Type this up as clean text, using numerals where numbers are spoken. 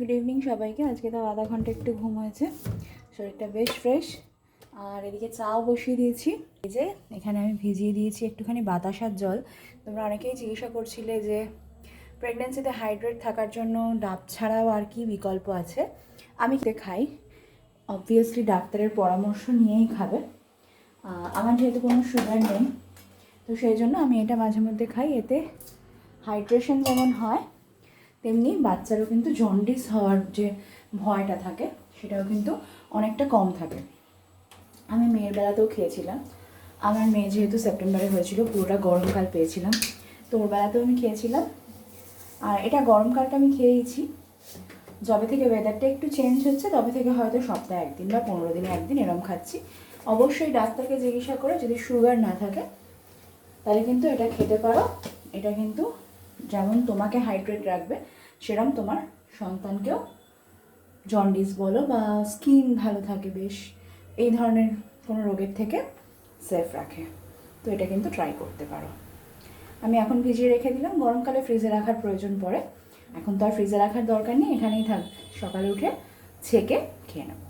Good evening সবাইকে। আজকে তাও আধা ঘন্টা একটু ঘুম হয়েছে, শরীরটা বেশ ফ্রেশ। আর এদিকে চাও বসিয়ে দিয়েছি। এই যে এখানে আমি ভিজিয়ে দিয়েছি একটুখানি বাতাসার জল। তোমরা অনেকেই জিজ্ঞাসা করছিলে যে প্রেগনেন্সিতে হাইড্রেট থাকার জন্য ডাব ছাড়াও আর কি বিকল্প আছে। আমি খাই, অবভিয়াসলি ডাক্তারের পরামর্শ নিয়েই খাবে। আমার যেহেতু কোনো সুগার নেই, তো সেই জন্য আমি এটা মাঝে মধ্যে খাই। এতে হাইড্রেশন যেমন হয়, তেমনি বাচ্চারও কিন্তু জন্ডিস হওয়ার যে ভয়টা থাকে সেটাও কিন্তু অনেকটা কম থাকে। আমি মেয়ের বেলাতেও খেয়েছিলাম। আমার মেয়ে যেহেতু সেপ্টেম্বরে হয়েছিল, পুরোটা গরমকাল পেয়েছিলাম, তো ওর বেলাতেও আমি খেয়েছিলাম। আর এটা গরমকালটা আমি খেয়েইছি। যবে থেকে ওয়েদারটা একটু চেঞ্জ হচ্ছে তবে থেকে হয়তো সপ্তাহে একদিন বা 15 দিনে একদিন এরম খাচ্ছি। অবশ্যই ডাক্তারকে জিজ্ঞাসা করে, যদি সুগার না থাকে তাহলে কিন্তু এটা খেতে পারো। এটা কিন্তু যেমন তোমাকে হাইড্রেট রাখবে, সেরকম তোমার সন্তানকেও জন্ডিস বলো বা স্কিন ভালো থাকে, বেশ এই ধরনের কোনো রোগের থেকে সেফ রাখে। তো এটা কিন্তু ট্রাই করতে পারো। আমি এখন ভিজিয়ে রেখে দিলাম, গরমকালে ফ্রিজে রাখার প্রয়োজন পড়ে। এখন তো আর ফ্রিজে রাখার দরকার নেই, এখানেই থাক, সকালে উঠে ছেঁকে খেয়ে নেব।